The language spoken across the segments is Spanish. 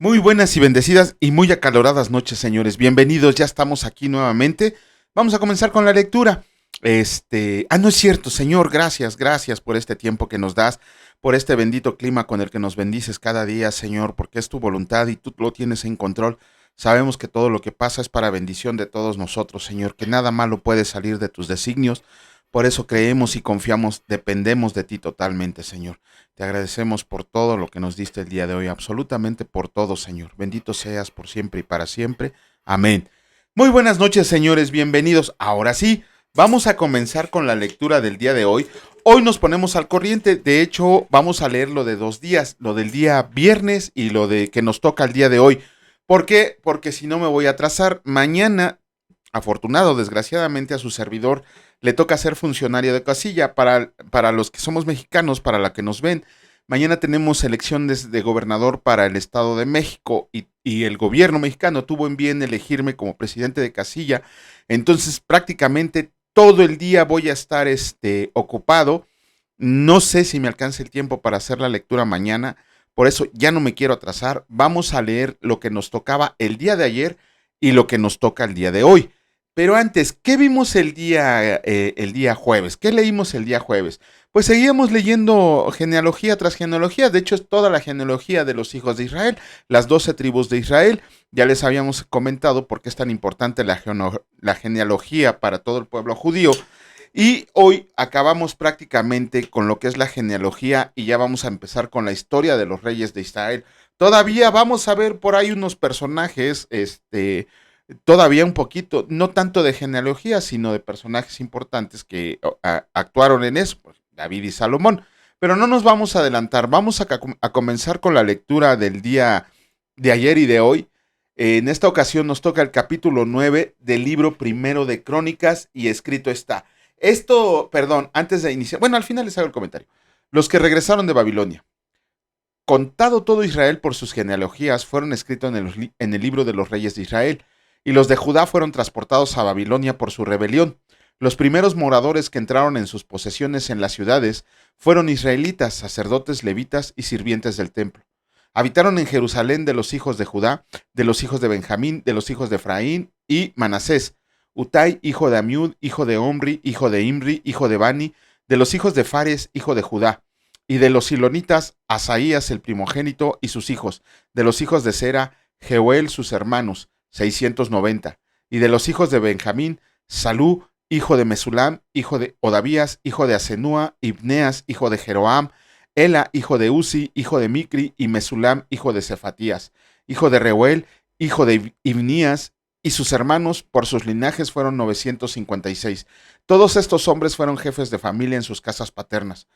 Muy buenas y bendecidas y muy acaloradas noches, señores. Bienvenidos, ya estamos aquí nuevamente. Vamos a comenzar con la lectura. No es cierto, Señor, gracias por este tiempo que nos das, por este bendito clima con el que nos bendices cada día, Señor, porque es tu voluntad y tú lo tienes en control. Sabemos que todo lo que pasa es para bendición de todos nosotros, Señor, que nada malo puede salir de tus designios. Por eso creemos y confiamos, dependemos de ti totalmente, Señor. Te agradecemos por todo lo que nos diste el día de hoy, absolutamente por todo, Señor. Bendito seas por siempre y para siempre. Amén. Muy buenas noches, señores, bienvenidos. Ahora sí, vamos a comenzar con la lectura del día de hoy. Hoy nos ponemos al corriente, de hecho, vamos a leer lo de 2 días, lo del día viernes y lo de que nos toca el día de hoy. ¿Por qué? Porque si no me voy a atrasar. Mañana, afortunado, desgraciadamente, a su servidor le toca ser funcionario de casilla. Para los que somos mexicanos, para la que nos ven, mañana tenemos elecciones de gobernador para el Estado de México y el gobierno mexicano tuvo en bien elegirme como presidente de casilla. Entonces, prácticamente todo el día voy a estar ocupado. No sé si me alcance el tiempo para hacer la lectura mañana, por eso ya no me quiero atrasar. Vamos a leer lo que nos tocaba el día de ayer y lo que nos toca el día de hoy. Pero antes, ¿qué vimos el día jueves? ¿Qué leímos el día jueves? Pues seguíamos leyendo genealogía tras genealogía. De hecho, es toda la genealogía de los hijos de Israel, las 12 tribus de Israel. Ya les habíamos comentado por qué es tan importante la genealogía para todo el pueblo judío. Y hoy acabamos prácticamente con lo que es la genealogía y ya vamos a empezar con la historia de los reyes de Israel. Todavía vamos a ver por ahí unos personajes, todavía un poquito, no tanto de genealogía, sino de personajes importantes que actuaron en eso, pues, David y Salomón. Pero no nos vamos a adelantar, vamos a comenzar con la lectura del día de ayer y de hoy. En esta ocasión nos toca el capítulo 9 del libro primero de Crónicas y escrito está. Perdón, antes de iniciar, bueno, al final les hago el comentario. Los que regresaron de Babilonia. Contado todo Israel por sus genealogías, fueron escritos en el libro de los reyes de Israel, y los de Judá fueron transportados a Babilonia por su rebelión. Los primeros moradores que entraron en sus posesiones en las ciudades fueron israelitas, sacerdotes, levitas y sirvientes del templo. Habitaron en Jerusalén de los hijos de Judá, de los hijos de Benjamín, de los hijos de Efraín y Manasés. Utai, hijo de Amiud, hijo de Omri, hijo de Imri, hijo de Bani, de los hijos de Fares, hijo de Judá. Y de los silonitas, Asaías el primogénito y sus hijos. De los hijos de Sera, Jeuel sus hermanos, 690. Y de los hijos de Benjamín, Salú, hijo de Mesulam, hijo de Odavías, hijo de Asenúa, Ibneas, hijo de Jeroam, Ela, hijo de Uzi, hijo de Micri, y Mesulam, hijo de Cefatías, hijo de Reuel, hijo de Ibnías, y sus hermanos por sus linajes fueron 956. Todos estos hombres fueron jefes de familia en sus casas paternas.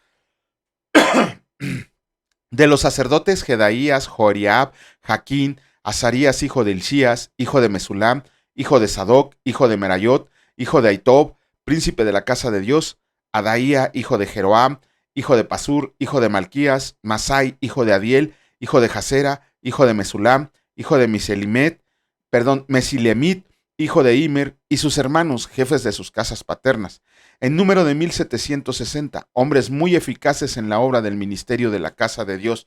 De los sacerdotes, Jedaías, Joriab, Jaquín, Azarías, hijo de Hilcías, hijo de Mesulam, hijo de Sadoc, hijo de Merayot, hijo de Aitob, príncipe de la casa de Dios, Adaía, hijo de Jeroam, hijo de Pasur, hijo de Malquías, Masai, hijo de Adiel, hijo de Jasera, hijo de Mesulam, hijo de Mesilemit, hijo de Imer, y sus hermanos, jefes de sus casas paternas, en número de 1760, hombres muy eficaces en la obra del ministerio de la casa de Dios.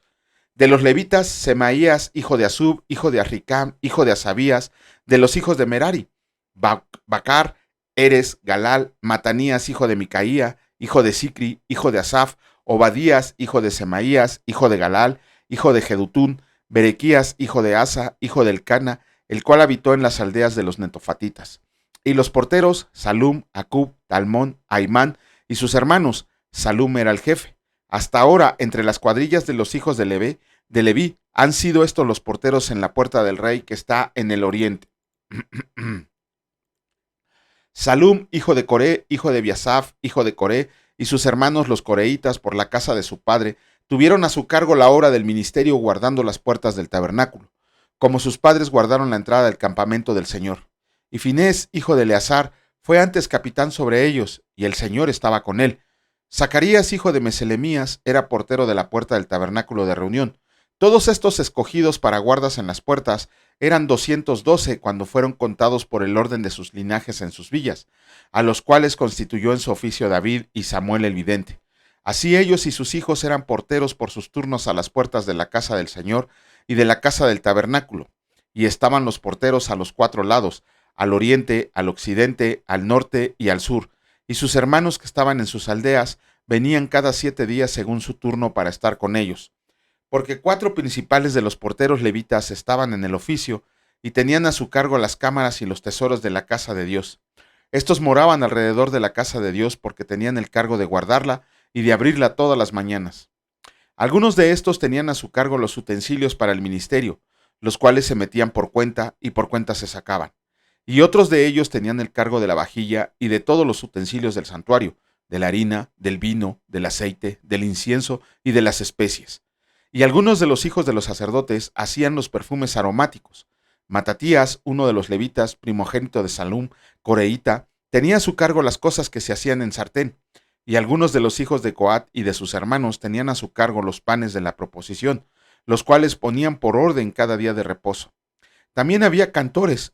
De los levitas, Semaías, hijo de Asub, hijo de Arricam, hijo de Asabías, de los hijos de Merari, Bacar, Eres, Galal, Matanías, hijo de Micaía, hijo de Sicri, hijo de Asaf, Obadías, hijo de Semaías, hijo de Galal, hijo de Jedutún, Berequías, hijo de Asa, hijo del Cana, el cual habitó en las aldeas de los netofatitas. Y los porteros, Salum, Acub, Talmón, Aimán y sus hermanos. Salum era el jefe. Hasta ahora, entre las cuadrillas de los hijos de Leví, han sido estos los porteros en la puerta del rey que está en el oriente. Salum, hijo de Coré, hijo de Biasaf, hijo de Coré, y sus hermanos los coreitas por la casa de su padre, tuvieron a su cargo la obra del ministerio guardando las puertas del tabernáculo, como sus padres guardaron la entrada del campamento del Señor. Y Finés, hijo de Eleazar, fue antes capitán sobre ellos, y el Señor estaba con él. Zacarías, hijo de Meselemías, era portero de la puerta del tabernáculo de reunión. Todos estos escogidos para guardas en las puertas eran 212 cuando fueron contados por el orden de sus linajes en sus villas, a los cuales constituyó en su oficio David y Samuel el vidente. Así ellos y sus hijos eran porteros por sus turnos a las puertas de la casa del Señor y de la casa del tabernáculo, y estaban los porteros a los 4 lados, al oriente, al occidente, al norte y al sur, y sus hermanos que estaban en sus aldeas venían cada 7 días según su turno para estar con ellos. Porque 4 principales de los porteros levitas estaban en el oficio y tenían a su cargo las cámaras y los tesoros de la casa de Dios. Estos moraban alrededor de la casa de Dios porque tenían el cargo de guardarla y de abrirla todas las mañanas. Algunos de estos tenían a su cargo los utensilios para el ministerio, los cuales se metían por cuenta y por cuenta se sacaban. Y otros de ellos tenían el cargo de la vajilla y de todos los utensilios del santuario, de la harina, del vino, del aceite, del incienso y de las especies. Y algunos de los hijos de los sacerdotes hacían los perfumes aromáticos. Matatías, uno de los levitas, primogénito de Salum, coreíta, tenía a su cargo las cosas que se hacían en sartén. Y algunos de los hijos de Coat y de sus hermanos tenían a su cargo los panes de la proposición, los cuales ponían por orden cada día de reposo. También había cantores,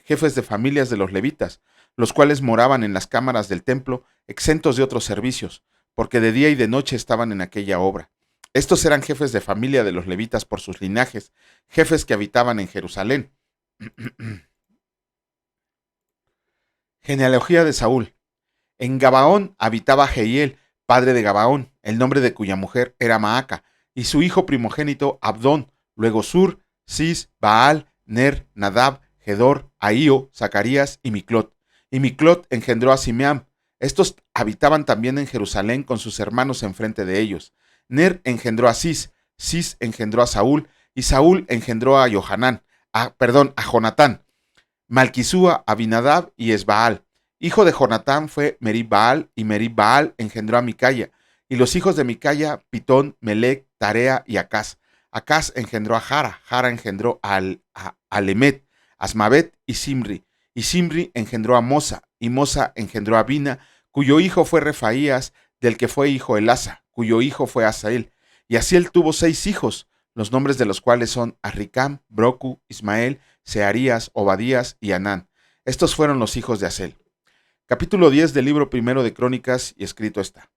jefes de familias de los levitas, los cuales moraban en las cámaras del templo, exentos de otros servicios, porque de día y de noche estaban en aquella obra. Estos eran jefes de familia de los levitas por sus linajes, jefes que habitaban en Jerusalén. Genealogía de Saúl. En Gabaón habitaba Jehiel, padre de Gabaón, el nombre de cuya mujer era Maaca, y su hijo primogénito Abdón, luego Sur, Cis, Baal, Ner, Nadab, Gedor, Ahío, Zacarías y Miclot. Y Miclot engendró a Simeam. Estos habitaban también en Jerusalén con sus hermanos enfrente de ellos. Ner engendró a Cis, Cis engendró a Saúl, y Saúl engendró a a Jonatán, Malquisúa, Abinadab y Esbaal. Hijo de Jonatán fue Merib-Baal, y Merib-Baal engendró a Micaya. Y los hijos de Micaya, Pitón, Melec, Tarea y Acaz. Acaz engendró a Jara, Jara engendró a Alemet, Asmavet y Simri. Y Simri engendró a Mosa, y Mosa engendró a Bina, cuyo hijo fue Refaías, del que fue hijo Elasa, cuyo hijo fue Asael. Y así él tuvo 6 hijos, los nombres de los cuales son Arricam, Brocu, Ismael, Searías, Obadías y Anán. Estos fueron los hijos de Asel. Capítulo 10 del libro primero de Crónicas, y escrito está.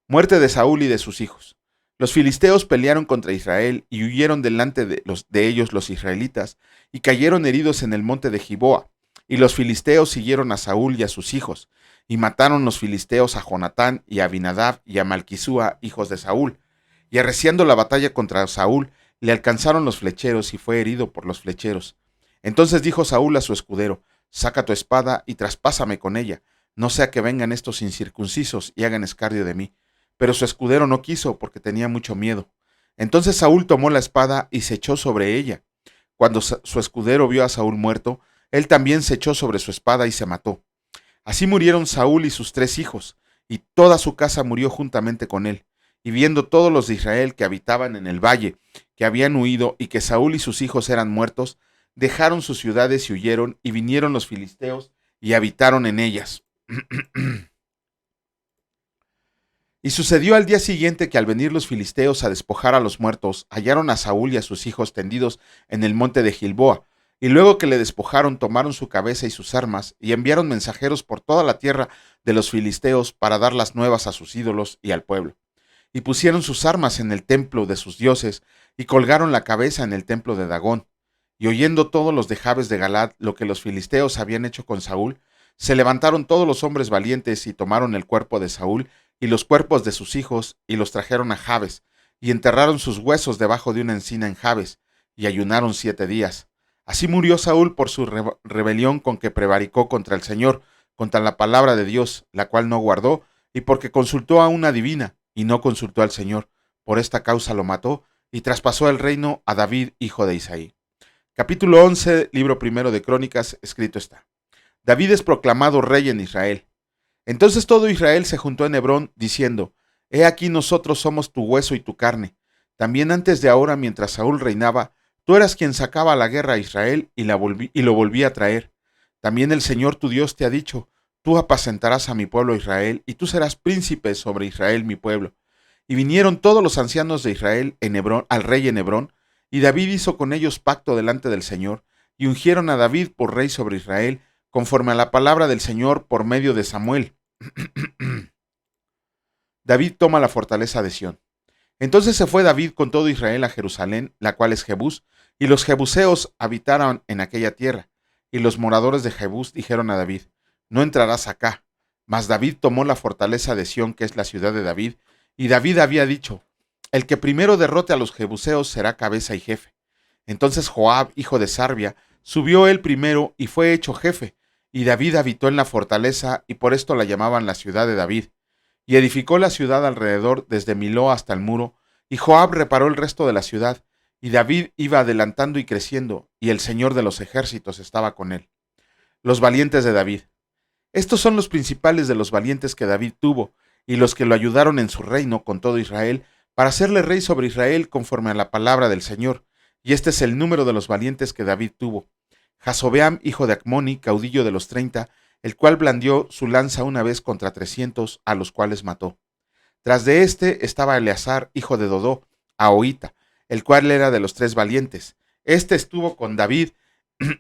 Muerte de Saúl y de sus hijos. Los filisteos pelearon contra Israel y huyeron delante de ellos los israelitas y cayeron heridos en el monte de Giboa. Y los filisteos siguieron a Saúl y a sus hijos y mataron los filisteos a Jonatán y a Abinadab y a Malquisúa, hijos de Saúl. Y arreciando la batalla contra Saúl, le alcanzaron los flecheros y fue herido por los flecheros. Entonces dijo Saúl a su escudero: saca tu espada y traspásame con ella, no sea que vengan estos incircuncisos y hagan escarnio de mí. Pero su escudero no quiso porque tenía mucho miedo. Entonces Saúl tomó la espada y se echó sobre ella. Cuando su escudero vio a Saúl muerto, él también se echó sobre su espada y se mató. Así murieron Saúl y sus 3 hijos, y toda su casa murió juntamente con él. Y viendo todos los de Israel que habitaban en el valle, que habían huido y que Saúl y sus hijos eran muertos, dejaron sus ciudades y huyeron, y vinieron los filisteos y habitaron en ellas. Y sucedió al día siguiente que al venir los filisteos a despojar a los muertos, hallaron a Saúl y a sus hijos tendidos en el monte de Gilboa, y luego que le despojaron tomaron su cabeza y sus armas, y enviaron mensajeros por toda la tierra de los filisteos para dar las nuevas a sus ídolos y al pueblo. Y pusieron sus armas en el templo de sus dioses, y colgaron la cabeza en el templo de Dagón. Y oyendo todos los de Jabes de Galad lo que los filisteos habían hecho con Saúl, se levantaron todos los hombres valientes y tomaron el cuerpo de Saúl y los cuerpos de sus hijos y los trajeron a Jabes, y enterraron sus huesos debajo de una encina en Jabes, y ayunaron 7 días. Así murió Saúl por su rebelión con que prevaricó contra el Señor, contra la palabra de Dios, la cual no guardó, y porque consultó a una divina, y no consultó al Señor. Por esta causa lo mató, y traspasó el reino a David, hijo de Isaí. Capítulo 11, libro primero de Crónicas, escrito está. David es proclamado rey en Israel. Entonces todo Israel se juntó en Hebrón, diciendo: He aquí nosotros somos tu hueso y tu carne. También antes de ahora, mientras Saúl reinaba, tú eras quien sacaba a la guerra a Israel y lo volvía a traer. También el Señor tu Dios te ha dicho: Tú apacentarás a mi pueblo Israel, y tú serás príncipe sobre Israel mi pueblo. Y vinieron todos los ancianos de Israel en Hebrón, al rey en Hebrón, y David hizo con ellos pacto delante del Señor, y ungieron a David por rey sobre Israel, conforme a la palabra del Señor por medio de Samuel. David toma la fortaleza de Sión. Entonces se fue David con todo Israel a Jerusalén, la cual es Jebús, y los jebuseos habitaron en aquella tierra. Y los moradores de Jebús dijeron a David: no entrarás acá. Mas David tomó la fortaleza de Sión, que es la ciudad de David, y David había dicho: el que primero derrote a los jebuseos será cabeza y jefe. Entonces Joab, hijo de Sarvia, subió él primero y fue hecho jefe, y David habitó en la fortaleza, y por esto la llamaban la ciudad de David. Y edificó la ciudad alrededor desde Miló hasta el muro, y Joab reparó el resto de la ciudad, y David iba adelantando y creciendo, y el Señor de los ejércitos estaba con él. Los valientes de David. Estos son los principales de los valientes que David tuvo, y los que lo ayudaron en su reino con todo Israel, para hacerle rey sobre Israel conforme a la palabra del Señor. Y este es el número de los valientes que David tuvo: Jasobeam, hijo de Acmoni, caudillo de los 30, el cual blandió su lanza una vez contra 300, a los cuales mató. Tras de este estaba Eleazar, hijo de Dodó, ahoita, el cual era de los 3 valientes. Este estuvo con David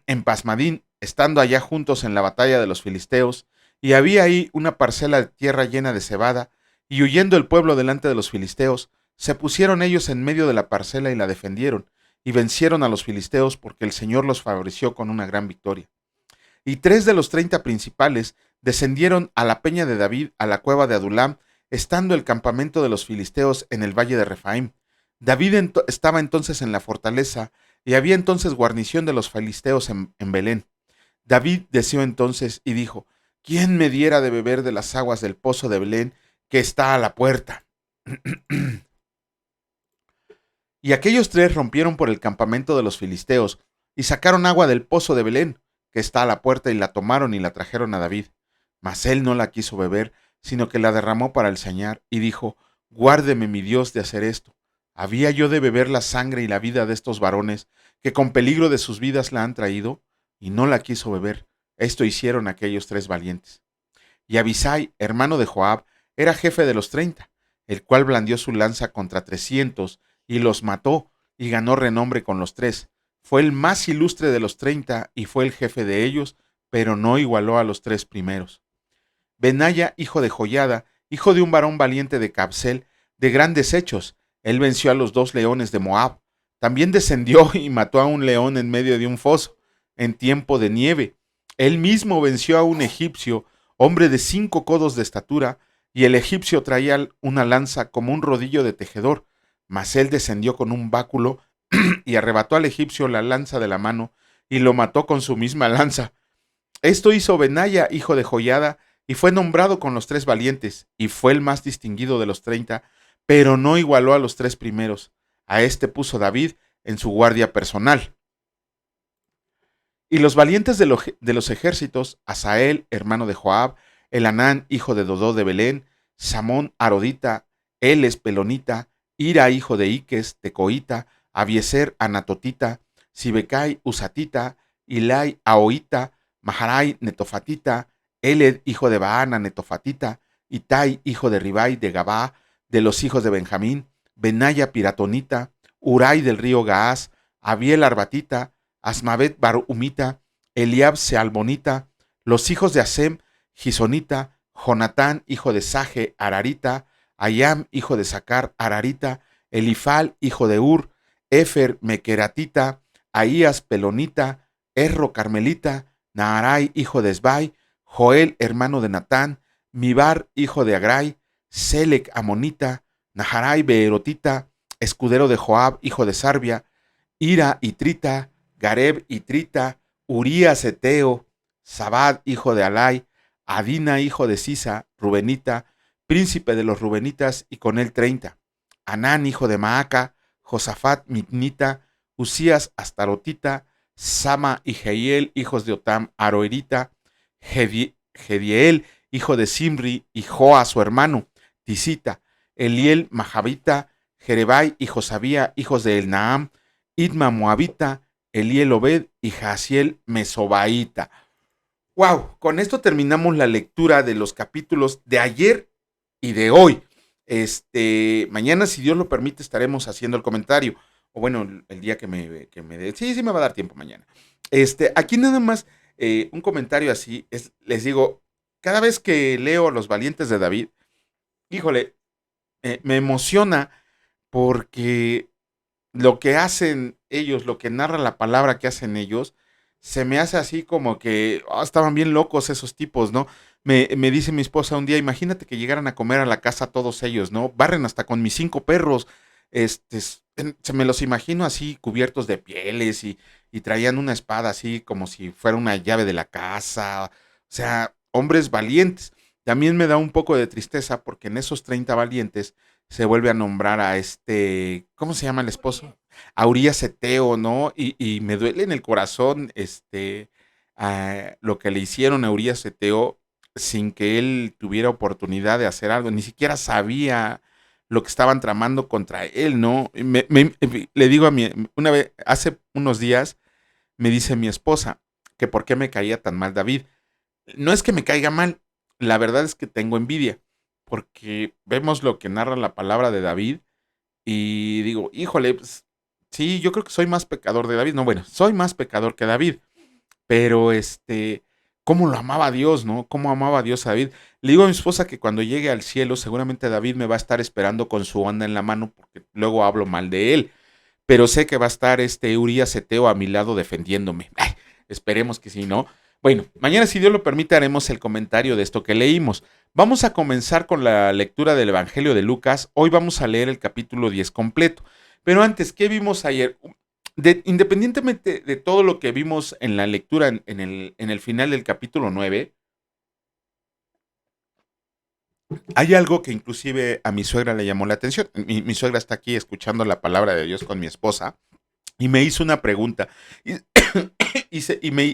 en Pasmadín, estando allá juntos en la batalla de los filisteos, y había ahí una parcela de tierra llena de cebada, y huyendo el pueblo delante de los filisteos, se pusieron ellos en medio de la parcela y la defendieron, y vencieron a los filisteos porque el Señor los favoreció con una gran victoria. Y 3 de los 30 principales descendieron a la peña de David, a la cueva de Adulam, estando el campamento de los filisteos en el valle de Refaim. David estaba entonces en la fortaleza, y había entonces guarnición de los filisteos en Belén. David deseó entonces y dijo: ¿quién me diera de beber de las aguas del pozo de Belén, que está a la puerta? Y aquellos 3 rompieron por el campamento de los filisteos, y sacaron agua del pozo de Belén, que está a la puerta, y la tomaron y la trajeron a David. Mas él no la quiso beber, sino que la derramó para el Señor, y dijo: guárdeme mi Dios de hacer esto. ¿Había yo de beber la sangre y la vida de estos varones, que con peligro de sus vidas la han traído? Y no la quiso beber. Esto hicieron aquellos 3 valientes. Y Abisai, hermano de Joab, era jefe de los 30, el cual blandió su lanza contra 300, y los mató, y ganó renombre con los 3. Fue el más ilustre de los 30, y fue el jefe de ellos, pero no igualó a los 3 primeros. Benaya, hijo de Joiada, hijo de un varón valiente de Cabsel, de grandes hechos, él venció a los 2 leones de Moab. También descendió y mató a un león en medio de un foso, en tiempo de nieve. Él mismo venció a un egipcio, hombre de 5 codos de estatura, y el egipcio traía una lanza como un rodillo de tejedor, mas él descendió con un báculo y arrebató al egipcio la lanza de la mano, y lo mató con su misma lanza. Esto hizo Benaya, hijo de Joiada, y fue nombrado con los 3 valientes, y fue el más distinguido de los 30, pero no igualó a los 3 primeros. A este puso David en su guardia personal. Y los valientes de los ejércitos: Asael, hermano de Joab, Elanán, hijo de Dodó de Belén, Samón, arodita, Eles, pelonita, Ira, hijo de Iques, tecoita, Abieser, anatotita, Sibecai, usatita, Ilai, ahoita, Maharai, netofatita, Eled, hijo de Baana, netofatita, Itai, hijo de Ribai, de Gabá, de los hijos de Benjamín, Benaya, piratonita, Urai del río Gaás, Abiel, arbatita, Asmavet, barumita, Eliab, sealbonita, los hijos de Asem, gisonita, Jonatán, hijo de Saje, ararita, Ayam, hijo de Sacar, ararita, Elifal, hijo de Ur, Efer, mequeratita, Ahías, pelonita, Erro, carmelita, Naharai, hijo de Esbai, Joel, hermano de Natán, Mibar, hijo de Agrai, Selec, amonita, Naharai, beerotita, escudero de Joab, hijo de Sarvia, Ira, itrita, Gareb, itrita, Urías, eteo, Sabad, hijo de Alai, Adina, hijo de Sisa, Rubenita, príncipe de los Rubenitas, y con él 30. Anán, hijo de Maaca, Josafat, mitnita, Usías, astarotita, Sama y Jehiel, hijos de Otam, aroerita, Jediel, hijo de Simri, y Joa, su hermano, Tisita, Eliel, Mahavita, Jerebai y Josabía, hijos de Elnaam, Idma, moabita, Eliel, Obed y Jaasiel, mesobaita. ¡Wow! Con esto terminamos la lectura de los capítulos de ayer y de hoy. Mañana, si Dios lo permite, estaremos haciendo el comentario. O bueno, el día que me dé. Sí, me va a dar tiempo mañana. Aquí nada más un comentario así. Les digo, cada vez que leo Los Valientes de David, híjole, me emociona porque lo que hacen ellos, lo que narra la palabra que hacen ellos, se me hace así como que estaban bien locos esos tipos, ¿no? Me dice mi esposa un día, imagínate que llegaran a comer a la casa todos ellos, ¿no? Barren hasta con mis 5 perros, se me los imagino así cubiertos de pieles y traían una espada así como si fuera una llave de la casa, o sea, hombres valientes. También me da un poco de tristeza porque en esos 30 valientes se vuelve a nombrar a ¿cómo se llama el esposo? A Urías Eteo, ¿no? Y me duele en el corazón, lo que le hicieron a Urías Eteo sin que él tuviera oportunidad de hacer algo, ni siquiera sabía lo que estaban tramando contra él, ¿no? Le digo una vez, hace unos días, me dice mi esposa que por qué me caía tan mal David. No es que me caiga mal, la verdad es que tengo envidia, porque vemos lo que narra la palabra de David y digo, híjole, pues, sí, yo creo que soy más pecador de David. No, bueno, soy más pecador que David, pero cómo lo amaba Dios, ¿no? Cómo amaba Dios a David. Le digo a mi esposa que cuando llegue al cielo, seguramente David me va a estar esperando con su onda en la mano, porque luego hablo mal de él, pero sé que va a estar Urías Eteo a mi lado defendiéndome. Ay, esperemos que sí, ¿no? Bueno, mañana, si Dios lo permite, haremos el comentario de esto que leímos. Vamos a comenzar con la lectura del Evangelio de Lucas. Hoy vamos a leer el capítulo 10 completo. Pero antes, ¿qué vimos ayer? Independientemente de todo lo que vimos en la lectura en el final del capítulo 9, hay algo que inclusive a mi suegra le llamó la atención. Mi suegra está aquí escuchando la palabra de Dios con mi esposa y me hizo una pregunta. Y,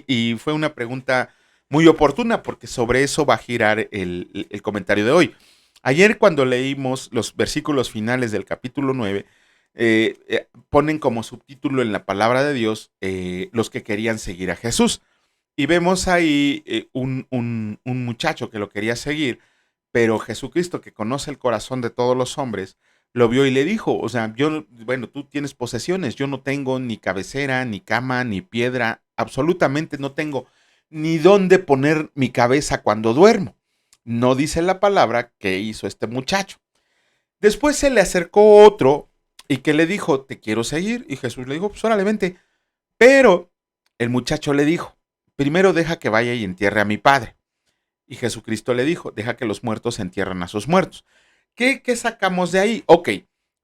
y fue una pregunta muy oportuna porque sobre eso va a girar el comentario de hoy. Ayer cuando leímos los versículos finales del capítulo 9, ponen como subtítulo en la palabra de Dios los que querían seguir a Jesús. Y vemos ahí un muchacho que lo quería seguir, pero Jesucristo, que conoce el corazón de todos los hombres, lo vio y le dijo, o sea, bueno, tú tienes posesiones, yo no tengo ni cabecera, ni cama, ni piedra, absolutamente no tengo ni dónde poner mi cabeza cuando duermo. No dice la palabra que hizo este muchacho. Después se le acercó otro y que le dijo, te quiero seguir. Y Jesús le dijo, pues órale, vente. Pero el muchacho le dijo, primero deja que vaya y entierre a mi padre. Y Jesucristo le dijo, deja que los muertos entierren a sus muertos. ¿Qué sacamos de ahí? Ok,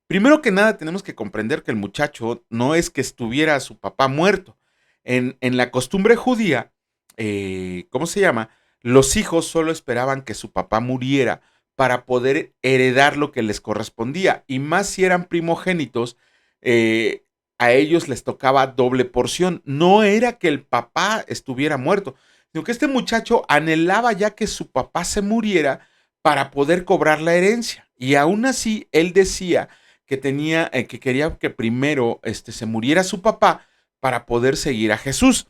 primero que nada tenemos que comprender que el muchacho no es que estuviera su papá muerto. En la costumbre judía, ¿cómo se llama? Los hijos solo esperaban que su papá muriera para poder heredar lo que les correspondía. Y más si eran primogénitos, a ellos les tocaba doble porción. No era que el papá estuviera muerto, sino que este muchacho anhelaba ya que su papá se muriera para poder cobrar la herencia. Y aún así, él decía que quería que primero se muriera su papá para poder seguir a Jesús.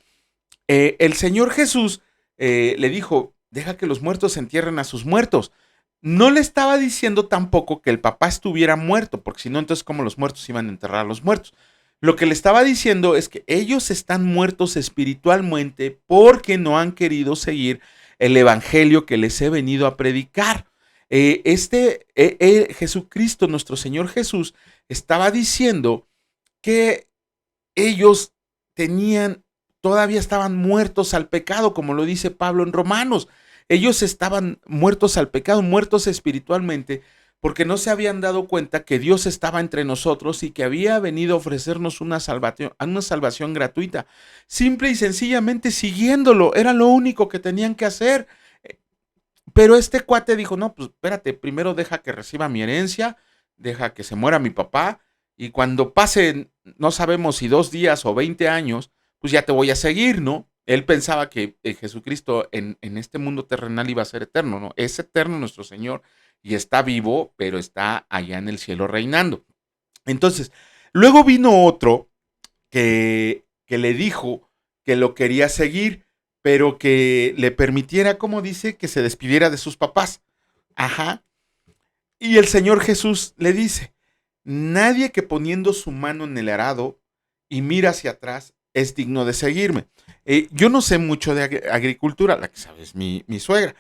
El Señor Jesús le dijo, deja que los muertos entierren a sus muertos. No le estaba diciendo tampoco que el papá estuviera muerto, porque si no, entonces, ¿cómo los muertos iban a enterrar a los muertos? Lo que le estaba diciendo es que ellos están muertos espiritualmente porque no han querido seguir el evangelio que les he venido a predicar. Jesucristo, nuestro Señor Jesús, estaba diciendo que ellos todavía estaban muertos al pecado, como lo dice Pablo en Romanos. Ellos estaban muertos al pecado, muertos espiritualmente, porque no se habían dado cuenta que Dios estaba entre nosotros y que había venido a ofrecernos una salvación gratuita. Simple y sencillamente siguiéndolo, era lo único que tenían que hacer. Pero este cuate dijo, no, pues espérate, primero deja que reciba mi herencia, deja que se muera mi papá, y cuando pasen, no sabemos si 2 días o 20 años, pues ya te voy a seguir, ¿no? Él pensaba que Jesucristo en este mundo terrenal iba a ser eterno, ¿no? Es eterno nuestro Señor y está vivo, pero está allá en el cielo reinando. Entonces, luego vino otro que le dijo que lo quería seguir, pero que le permitiera, como dice, que se despidiera de sus papás. Ajá. Y el Señor Jesús le dice, nadie que poniendo su mano en el arado y mira hacia atrás es digno de seguirme. Yo no sé mucho de agricultura, la que sabe es mi suegra,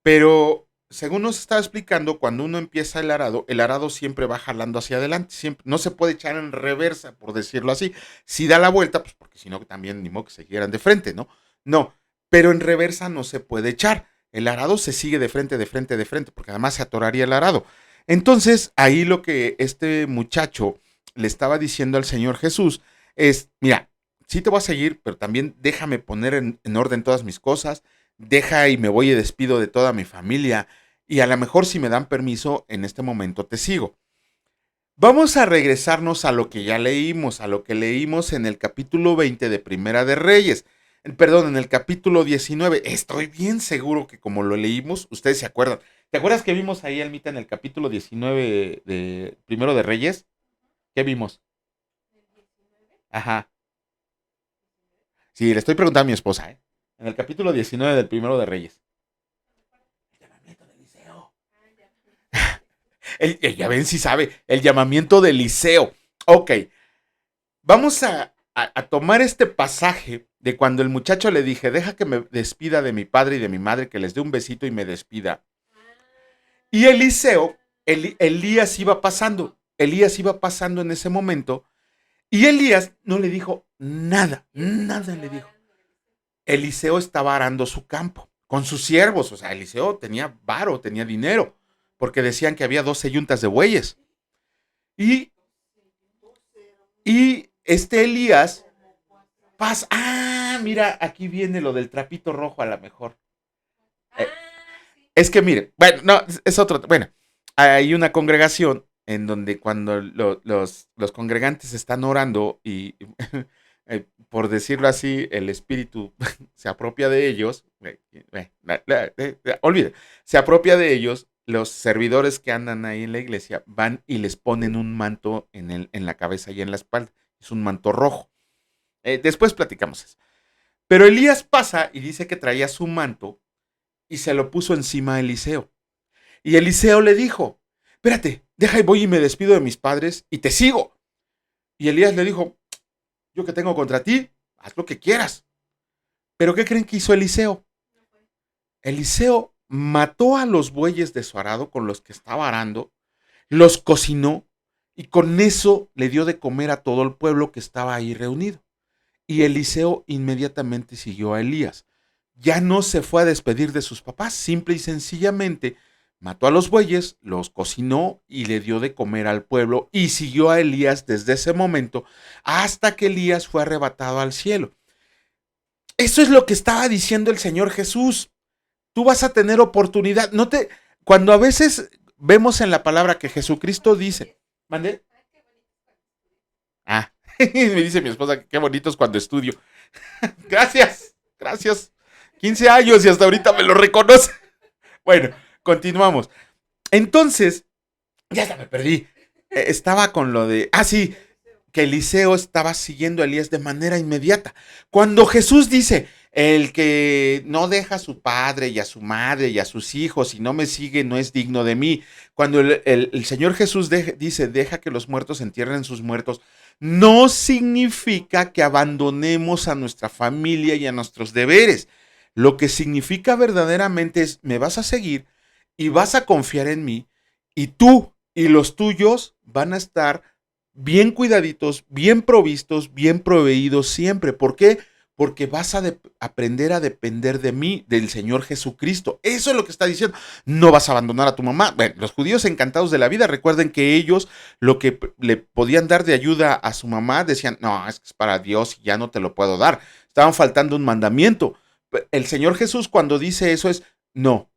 pero según nos estaba explicando, cuando uno empieza el arado siempre va jalando hacia adelante, siempre, no se puede echar en reversa, por decirlo así. Si da la vuelta, pues porque si no también ni modo que se quieran de frente, ¿no? No, pero en reversa no se puede echar. El arado se sigue de frente, de frente, de frente, porque además se atoraría el arado. Entonces, ahí lo que este muchacho le estaba diciendo al Señor Jesús es, mira, sí te voy a seguir, pero también déjame poner en orden todas mis cosas, deja y me voy y despido de toda mi familia, y a lo mejor si me dan permiso, en este momento te sigo. Vamos a regresarnos a lo que ya leímos, a lo que leímos en el capítulo 20 de Primera de Reyes. Perdón, en el capítulo 19. Estoy bien seguro que como lo leímos, ustedes se acuerdan. ¿Te acuerdas que vimos ahí, Almita, en el capítulo 19 de Primero de Reyes? ¿Qué vimos? Ajá. Sí, le estoy preguntando a mi esposa, ¿eh? En el capítulo 19 del Primero de Reyes. El llamamiento de Eliseo. Ya ven si sabe, el llamamiento de Eliseo. Ok, vamos a tomar este pasaje de cuando el muchacho le dije, deja que me despida de mi padre y de mi madre, que les dé un besito y me despida. Y Eliseo, Elías iba pasando en ese momento, y Elías no le dijo nada, nada le dijo. Eliseo estaba arando su campo con sus siervos, o sea, Eliseo tenía varo, tenía dinero, porque decían que había 12 yuntas de bueyes. Y, y este Elías pasa, mira, aquí viene lo del trapito rojo a lo mejor. Eh, es que mire, bueno, no, es otro, bueno, hay una congregación en donde cuando los congregantes están orando y, por decirlo así, el espíritu se apropia de ellos, olvide, se apropia de ellos, los servidores que andan ahí en la iglesia van y les ponen un manto en la cabeza y en la espalda, es un manto rojo. Después platicamos eso. Pero Elías pasa y dice que traía su manto y se lo puso encima a Eliseo. Y Eliseo le dijo, espérate, deja y voy y me despido de mis padres y te sigo. Y Elías le dijo, yo que tengo contra ti, haz lo que quieras. Pero ¿qué creen que hizo Eliseo? Eliseo mató a los bueyes de su arado con los que estaba arando, los cocinó y con eso le dio de comer a todo el pueblo que estaba ahí reunido. Y Eliseo inmediatamente siguió a Elías. Ya no se fue a despedir de sus papás, simple y sencillamente mató a los bueyes, los cocinó y le dio de comer al pueblo y siguió a Elías desde ese momento hasta que Elías fue arrebatado al cielo. Eso es lo que estaba diciendo el Señor Jesús. Tú vas a tener oportunidad. Cuando a veces vemos en la palabra que Jesucristo dice, ¿mande? Me dice mi esposa que qué bonito es cuando estudio. Gracias, gracias. 15 años y hasta ahorita me lo reconoce. Bueno, continuamos. Entonces, ya hasta me perdí. Estaba con lo de, sí, que Eliseo estaba siguiendo a Elías de manera inmediata. Cuando Jesús dice, el que no deja a su padre y a su madre y a sus hijos y no me sigue no es digno de mí. Cuando el Señor Jesús dice, deja que los muertos entierren sus muertos, no significa que abandonemos a nuestra familia y a nuestros deberes. Lo que significa verdaderamente es, me vas a seguir y vas a confiar en mí y tú y los tuyos van a estar bien cuidaditos, bien provistos, bien proveídos siempre. ¿Por qué? Porque vas a aprender a depender de mí, del Señor Jesucristo. Eso es lo que está diciendo. No vas a abandonar a tu mamá. Bueno, los judíos encantados de la vida, recuerden que ellos lo que le podían dar de ayuda a su mamá, decían, no, es que es para Dios y ya no te lo puedo dar. Estaban faltando un mandamiento. El Señor Jesús cuando dice eso es, no,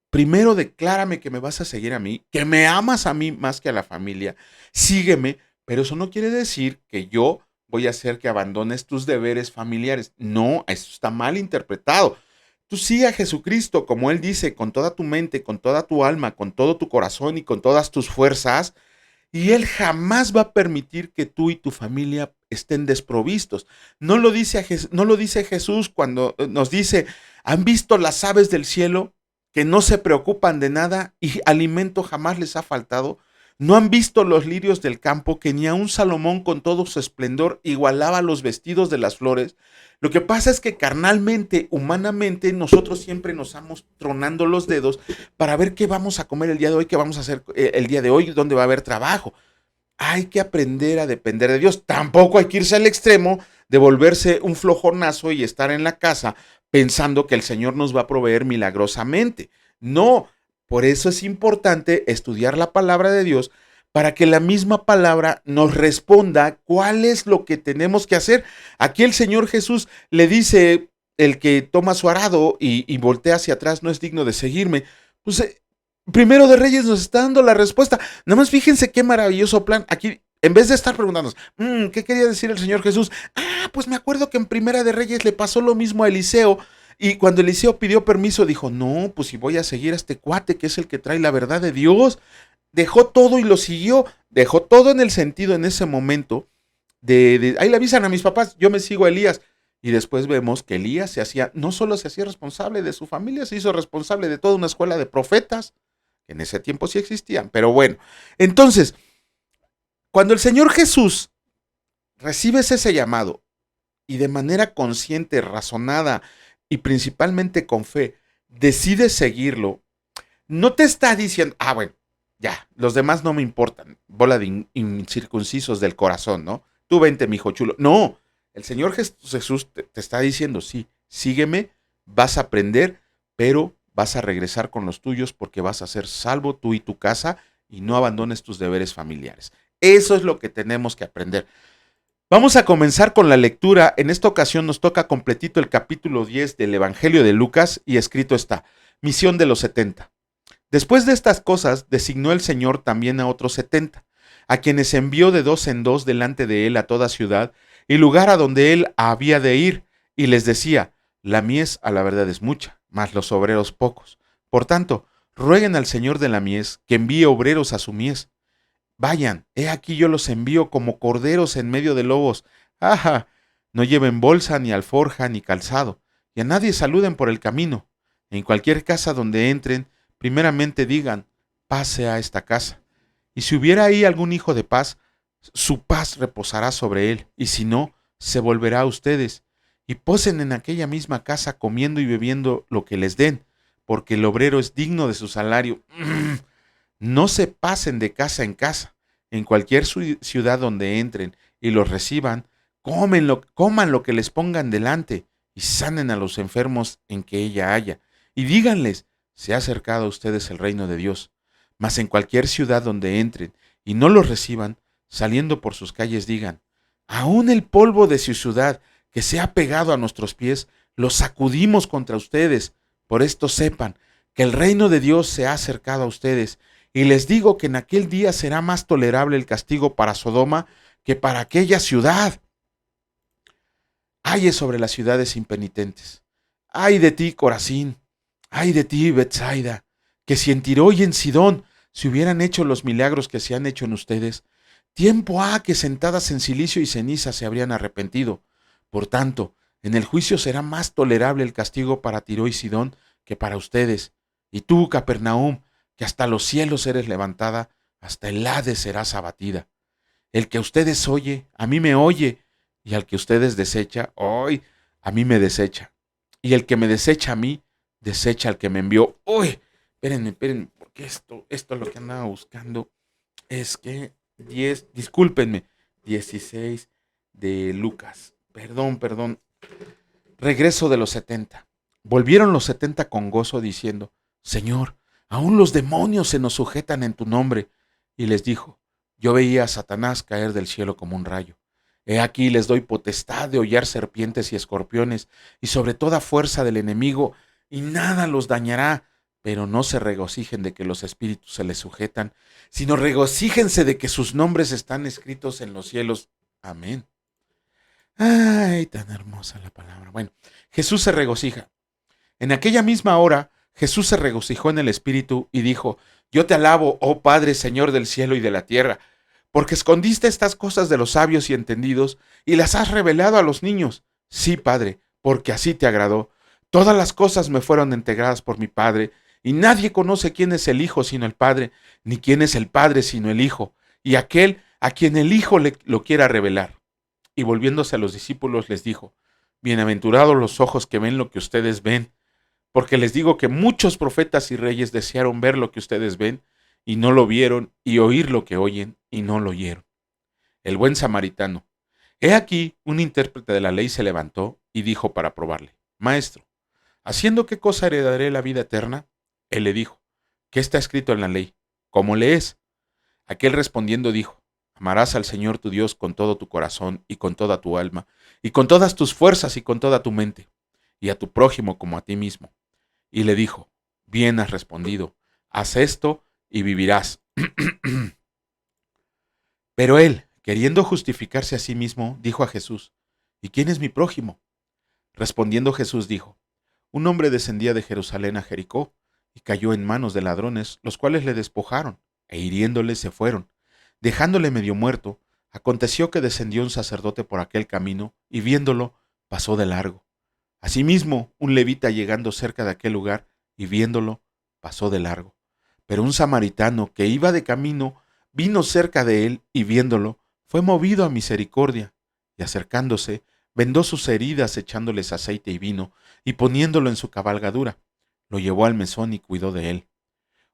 primero declárame que me vas a seguir a mí, que me amas a mí más que a la familia, sígueme, pero eso no quiere decir que yo voy a hacer que abandones tus deberes familiares. No, eso está mal interpretado. Tú sigue a Jesucristo, como Él dice, con toda tu mente, con toda tu alma, con todo tu corazón y con todas tus fuerzas, y Él jamás va a permitir que tú y tu familia estén desprovistos. No lo dice Jesús cuando nos dice, ¿han visto las aves del cielo que no se preocupan de nada y alimento jamás les ha faltado? ¿No han visto los lirios del campo, que ni aun Salomón con todo su esplendor igualaba los vestidos de las flores? Lo que pasa es que carnalmente, humanamente, nosotros siempre nos vamos tronando los dedos para ver qué vamos a comer el día de hoy, qué vamos a hacer el día de hoy, dónde va a haber trabajo. Hay que aprender a depender de Dios. Tampoco hay que irse al extremo de volverse un flojonazo y estar en la casa pensando que el Señor nos va a proveer milagrosamente. No, por eso es importante estudiar la palabra de Dios, para que la misma palabra nos responda cuál es lo que tenemos que hacer. Aquí el Señor Jesús le dice: el que toma su arado y voltea hacia atrás no es digno de seguirme. Pues Primero de Reyes nos está dando la respuesta. Nada más fíjense qué maravilloso plan. Aquí, en vez de estar preguntándonos, ¿qué quería decir el Señor Jesús? Pues me acuerdo que en Primera de Reyes le pasó lo mismo a Eliseo. Y cuando Eliseo pidió permiso, dijo: no, pues si voy a seguir a este cuate que es el que trae la verdad de Dios. Dejó todo y lo siguió. Dejó todo en el sentido en ese momento ahí le avisan a mis papás, yo me sigo a Elías. Y después vemos que Elías no solo se hacía responsable de su familia, se hizo responsable de toda una escuela de profetas, que en ese tiempo sí existían. Pero bueno, entonces, cuando el Señor Jesús recibes ese llamado y de manera consciente, razonada y principalmente con fe, decides seguirlo, no te está diciendo: bueno, ya, los demás no me importan, bola de incircuncisos del corazón, ¿no? Tú vente, mijo chulo. No, el Señor Jesús te está diciendo: sí, sígueme, vas a aprender, pero vas a regresar con los tuyos, porque vas a ser salvo tú y tu casa, y no abandones tus deberes familiares. Eso es lo que tenemos que aprender. Vamos a comenzar con la lectura. En esta ocasión nos toca completito el capítulo 10 del Evangelio de Lucas, y escrito está: misión de los 70. Después de estas cosas, designó el Señor también a otros 70, a quienes envió de dos en dos delante de él a toda ciudad y lugar a donde él había de ir, y les decía: la mies a la verdad es mucha, mas los obreros pocos. Por tanto, rueguen al Señor de la mies que envíe obreros a su mies. Vayan, he aquí yo los envío como corderos en medio de lobos. ¡Ajá! No lleven bolsa, ni alforja, ni calzado, y a nadie saluden por el camino. En cualquier casa donde entren, primeramente digan: paz sea esta casa. Y si hubiera ahí algún hijo de paz, su paz reposará sobre él, y si no, se volverá a ustedes. Y posen en aquella misma casa comiendo y bebiendo lo que les den, porque el obrero es digno de su salario. No se pasen de casa en casa. En cualquier ciudad donde entren y los reciban, coman lo que les pongan delante, y sanen a los enfermos en que ella haya. Y díganles: se ha acercado a ustedes el reino de Dios. Mas en cualquier ciudad donde entren y no los reciban, saliendo por sus calles digan: aún el polvo de su ciudad que se ha pegado a nuestros pies, lo sacudimos contra ustedes. Por esto sepan que el reino de Dios se ha acercado a ustedes. Y les digo que en aquel día será más tolerable el castigo para Sodoma que para aquella ciudad. Ay sobre las ciudades impenitentes. Ay de ti, Corazín. Ay de ti, Betsaida, que si en Tiro y en Sidón se hubieran hecho los milagros que se han hecho en ustedes, tiempo ha que sentadas en silicio y ceniza se habrían arrepentido. Por tanto, en el juicio será más tolerable el castigo para Tiro y Sidón que para ustedes. Y tú, Capernaum, que hasta los cielos eres levantada, hasta el Hades serás abatida. El que ustedes oye, a mí me oye, y al que ustedes desecha, hoy a mí me desecha. Y el que me desecha a mí, desecha al que me envió. Uy, espérenme, porque esto es lo que andaba buscando. Es que 16 de Lucas. Perdón. Regreso de los 70. Volvieron los 70 con gozo diciendo: Señor, aún los demonios se nos sujetan en tu nombre. Y les dijo: yo veía a Satanás caer del cielo como un rayo. He aquí les doy potestad de hollar serpientes y escorpiones, y sobre toda fuerza del enemigo, y nada los dañará. Pero no se regocijen de que los espíritus se les sujetan, sino regocíjense de que sus nombres están escritos en los cielos. Amén. Ay, tan hermosa la palabra. Bueno, Jesús se regocija. En aquella misma hora, Jesús se regocijó en el Espíritu y dijo: yo te alabo, oh Padre, Señor del cielo y de la tierra, porque escondiste estas cosas de los sabios y entendidos y las has revelado a los niños. Sí, Padre, porque así te agradó. Todas las cosas me fueron entregadas por mi Padre, Y nadie conoce quién es el Hijo sino el Padre, ni quién es el Padre sino el Hijo, y aquel a quien el Hijo lo quiera revelar. Y volviéndose a los discípulos les dijo: bienaventurados los ojos que ven lo que ustedes ven, porque les digo que muchos profetas y reyes desearon ver lo que ustedes ven, y no lo vieron, y oír lo que oyen, y no lo oyeron. El buen samaritano. He aquí, un intérprete de la ley se levantó y dijo para probarle: Maestro, ¿haciendo qué cosa heredaré la vida eterna? Él le dijo: ¿qué está escrito en la ley? ¿Cómo lees? Aquel respondiendo dijo: amarás al Señor tu Dios con todo tu corazón y con toda tu alma, y con todas tus fuerzas y con toda tu mente, y a tu prójimo como a ti mismo. Y le dijo: bien has respondido, haz esto y vivirás. Pero él, queriendo justificarse a sí mismo, dijo a Jesús: ¿y quién es mi prójimo? Respondiendo Jesús dijo: un hombre descendía de Jerusalén a Jericó, y cayó en manos de ladrones, los cuales le despojaron, e hiriéndole se fueron. Dejándole medio muerto, aconteció que descendió un sacerdote por aquel camino, y viéndolo, pasó de largo. Asimismo, un levita llegando cerca de aquel lugar, y viéndolo, pasó de largo. Pero un samaritano que iba de camino, vino cerca de él, y viéndolo, fue movido a misericordia, y acercándose, vendó sus heridas echándoles aceite y vino, y poniéndolo en su cabalgadura, lo llevó al mesón y cuidó de él.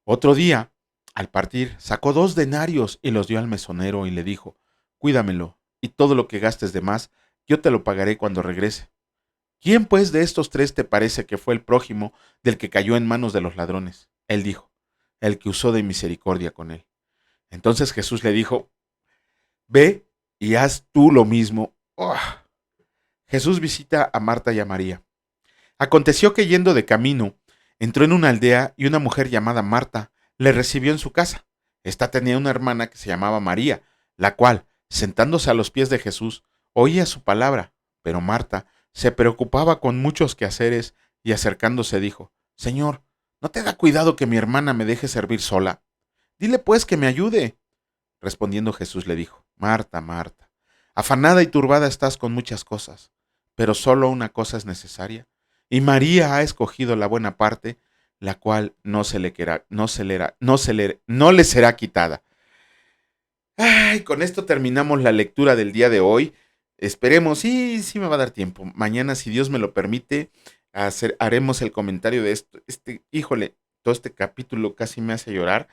Otro día, al partir, sacó 2 denarios y los dio al mesonero y le dijo: cuídamelo, y todo lo que gastes de más, yo te lo pagaré cuando regrese. ¿Quién pues de estos 3 te parece que fue el prójimo del que cayó en manos de los ladrones? Él dijo: el que usó de misericordia con él. Entonces Jesús le dijo: ve y haz tú lo mismo. ¡Oh! Jesús visita a Marta y a María. Aconteció que yendo de camino, entró en una aldea y una mujer llamada Marta le recibió en su casa. Esta tenía una hermana que se llamaba María, la cual, sentándose a los pies de Jesús, oía su palabra. Pero Marta se preocupaba con muchos quehaceres y acercándose dijo: Señor, ¿no te da cuidado que mi hermana me deje servir sola? Dile pues que me ayude. Respondiendo Jesús le dijo: Marta, Marta, afanada y turbada estás con muchas cosas, pero solo una cosa es necesaria, y María ha escogido la buena parte, la cual no le será quitada. Ay, con esto terminamos la lectura del día de hoy. Esperemos, sí me va a dar tiempo. Mañana, si Dios me lo permite, haremos el comentario de esto. Híjole, todo este capítulo casi me hace llorar.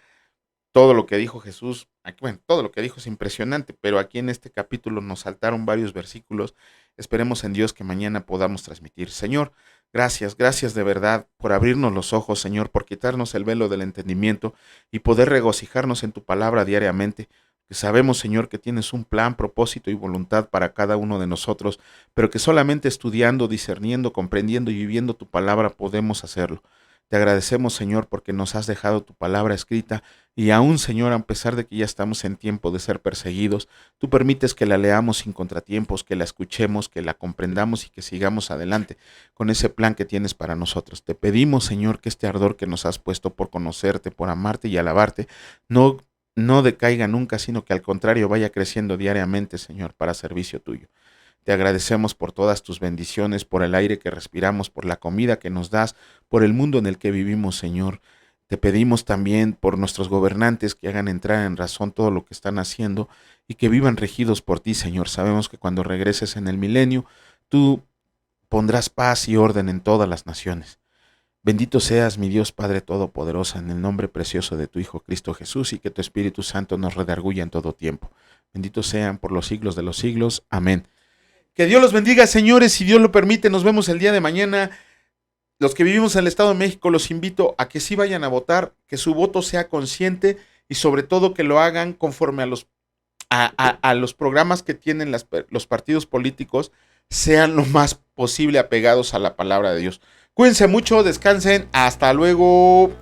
Todo lo que dijo Jesús, bueno, todo lo que dijo es impresionante, pero aquí en este capítulo nos saltaron varios versículos. Esperemos en Dios que mañana podamos transmitir. Señor, gracias de verdad por abrirnos los ojos, Señor, por quitarnos el velo del entendimiento y poder regocijarnos en tu palabra diariamente. Que sabemos, Señor, que tienes un plan, propósito y voluntad para cada uno de nosotros, pero que solamente estudiando, discerniendo, comprendiendo y viviendo tu palabra podemos hacerlo. Te agradecemos, Señor, porque nos has dejado tu palabra escrita y aún, Señor, a pesar de que ya estamos en tiempo de ser perseguidos, tú permites que la leamos sin contratiempos, que la escuchemos, que la comprendamos y que sigamos adelante con ese plan que tienes para nosotros. Te pedimos, Señor, que este ardor que nos has puesto por conocerte, por amarte y alabarte, no decaiga nunca, sino que al contrario vaya creciendo diariamente, Señor, para servicio tuyo. Te agradecemos por todas tus bendiciones, por el aire que respiramos, por la comida que nos das, por el mundo en el que vivimos, Señor. Te pedimos también por nuestros gobernantes que hagan entrar en razón todo lo que están haciendo y que vivan regidos por ti, Señor. Sabemos que cuando regreses en el milenio, tú pondrás paz y orden en todas las naciones. Bendito seas, mi Dios Padre Todopoderoso, en el nombre precioso de tu Hijo Cristo Jesús, y que tu Espíritu Santo nos redarguya en todo tiempo. Benditos sean por los siglos de los siglos. Amén. Que Dios los bendiga, señores, si Dios lo permite, nos vemos el día de mañana. Los que vivimos en el Estado de México los invito a que sí vayan a votar, que su voto sea consciente y sobre todo que lo hagan conforme a los programas que tienen los partidos políticos, sean lo más posible apegados a la palabra de Dios. Cuídense mucho, descansen, hasta luego.